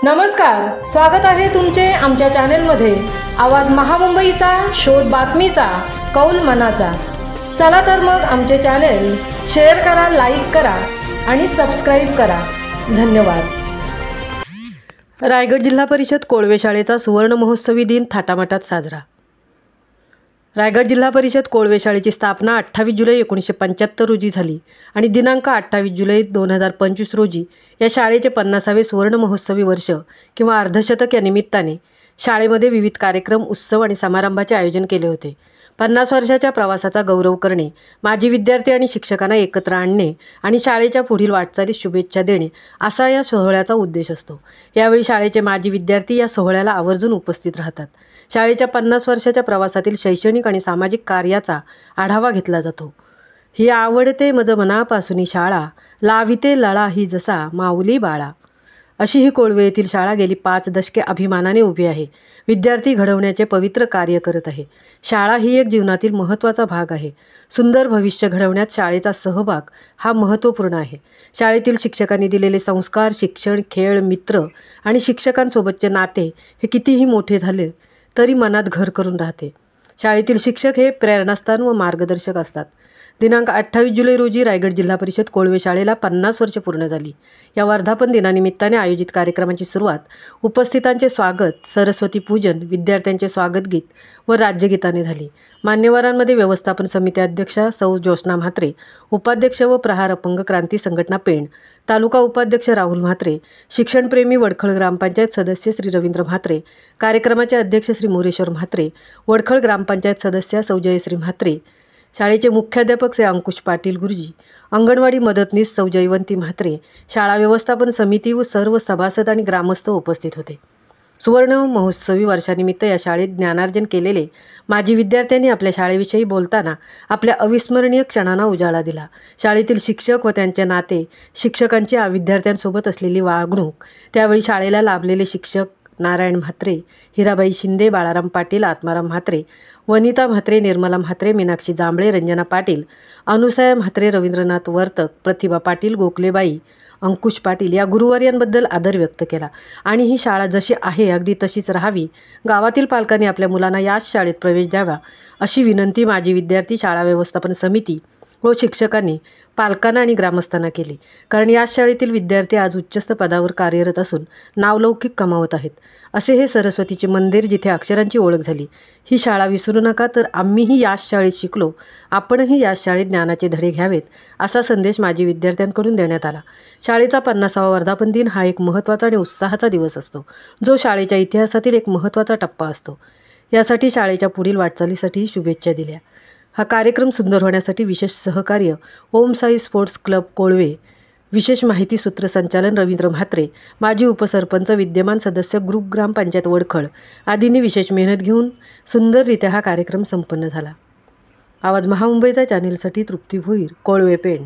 नमस्कार, स्वागत आहे तुमचे आमच्या चॅनलमध्ये। आवाज महामुंबईचा, शोध बातमीचा, कौल मनाचा। चला तर मग आमचे चॅनल शेअर करा, लाईक करा आणि सबस्क्राइब करा। धन्यवाद। रायगड जिल्हा परिषद कोळवे शाळेचा सुवर्ण महोत्सवी दिन थाटामाटात साजरा। रायगड जिल्हा परिषद कोळवे शाळेची स्थापना 28 जुलै 1975 रोजी झाली आणि दिनांक 28 जुलै 2025 रोजी या शाळेचे 50वे सुवर्ण महोत्सवी वर्ष किंवा अर्धशतक या निमित्ताने शाळेमध्ये विविध कार्यक्रम, उत्सव आणि समारंभाचे आयोजन केले होते। 50 वर्षाच्या प्रवासाचा गौरव करणे, माजी विद्यार्थी आणि शिक्षकांना एकत्र आणणे आणि शाळेच्या पुढील वाटचालीस शुभेच्छा देणे असा या सोहळ्याचा उद्देश असतो। यावेळी शाळेचे माजी विद्यार्थी या सोहळ्याला आवर्जून उपस्थित राहतात। शाळेच्या 50 वर्षाच्या प्रवासातील शैक्षणिक आणि सामाजिक कार्याचा आढावा घेतला जातो। ही आवडते मज मनापासून शाळा, लाविते लळा ही जसा माऊली बाळा, अशी ही कोळवे येथील शाळा गेली 5 दशके अभिमानाने उभी आहे। विद्यार्थी घडवण्याचे पवित्र कार्य करत आहे। शाळा ही एक जीवनातील महत्त्वाचा भाग आहे। सुंदर भविष्य घडवण्यात शाळेचा सहभाग हा महत्त्वपूर्ण आहे। शाळेतील शिक्षकांनी दिलेले संस्कार, शिक्षण, खेळ, मित्र आणि शिक्षकांसोबतचे नाते हे कितीही मोठे झाले तरी मनात घर करून राहते। शाळेतील शिक्षक हे प्रेरणास्थान व मार्गदर्शक असतात। दिनांक 28 जुलै रोजी रायगड जिल्हा परिषद कोळवे शाळेला 50 वर्षे पूर्ण झाली। या वर्धापन दिनानिमित्ताने आयोजित कार्यक्रमाची सुरुवात उपस्थितांचे स्वागत, सरस्वती पूजन, विद्यार्थ्यांचे स्वागत गीत व राज्यगीताने झाली। मान्यवरांमध्ये व्यवस्थापन समिती अध्यक्षा सौ ज्योत्स्ना म्हात्रे, उपाध्यक्ष व प्रहार अपंग क्रांती संघटना पेण, तालुका उपाध्यक्ष राहुल म्हात्रे, शिक्षणप्रेमी वडखळ ग्रामपंचायत सदस्य श्री रवींद्र म्हात्रे, कार्यक्रमाचे अध्यक्ष श्री मोरेश्वर म्हात्रे, वडखळ ग्रामपंचायत सदस्य सौ जयश्री म्हात्रे, शाळेचे मुख्याध्यापक श्री अंकुश पाटील गुरुजी, अंगणवाडी मदतनीस सौ जयवंती म्हात्रे, शाळा व्यवस्थापन समिती व सर्व सभासद आणि ग्रामस्थ उपस्थित होते। सुवर्ण महोत्सवी वर्षानिमित्त या शाळेत ज्ञानार्जन केलेले माजी विद्यार्थ्यांनी आपल्या शाळेविषयी बोलताना आपल्या अविस्मरणीय क्षणांना उजाळा दिला। शाळेतील शिक्षक व त्यांचे नाते, शिक्षकांची विद्यार्थ्यांसोबत असलेली वागणूक, त्यावेळी शाळेला लाभलेले शिक्षक नारायण म्हात्रे, हिराबाई शिंदे, बाळाराम पाटील, आत्माराम म्हात्रे, वनिता म्हात्रे, निर्मला म्हात्रे, मीनाक्षी जांभळे, रंजना पाटील, अनुसया म्हात्रे, रवींद्रनाथ वर्तक, प्रतिभा पाटील, गोखलेबाई, अंकुश पाटील या गुरुवर्यांबद्दल आदर व्यक्त केला आणि ही शाळा जशी आहे अगदी तशीच राहावी, गावातील पालकांनी आपल्या मुलांना याच शाळेत प्रवेश द्यावा अशी विनंती माजी विद्यार्थी, शाळा व्यवस्थापन समिती व शिक्षकांनी पालकांना आणि ग्रामस्थांना केली। कारण याच शाळेतील विद्यार्थी आज उच्चस्थ पदावर कार्यरत असून नावलौकिक कमावत आहेत। असे हे सरस्वतीचे मंदिर जिथे अक्षरांची ओळख झाली। ही शाळा विसरू नका, तर आम्हीही याच शाळेत शिकलो, आपणही याच शाळेत ज्ञानाचे धडे घ्यावेत असा संदेश माजी विद्यार्थ्यांकडून देण्यात आला। शाळेचा 50वा वर्धापन दिन हा एक महत्त्वाचा आणि उत्साहाचा दिवस असतो, जो शाळेच्या इतिहासातील एक महत्त्वाचा टप्पा असतो। यासाठी शाळेच्या पुढील वाटचालीसाठी शुभेच्छा दिल्या। हा कार्यक्रम सुंदर होण्यासाठी विशेष सहकार्य ओम साई स्पोर्ट्स क्लब कोळवे, विशेष माहिती सूत्रसंचालन रवींद्र म्हात्रे, माजी उपसरपंच, विद्यमान सदस्य ग्रुप ग्रामपंचायत वडखळ आदींनी विशेष मेहनत घेऊन सुंदररित्या हा कार्यक्रम संपन्न झाला। आवाज महामुंबईचा चॅनेलसाठी तृप्ती भोईर, कोळवे पेण।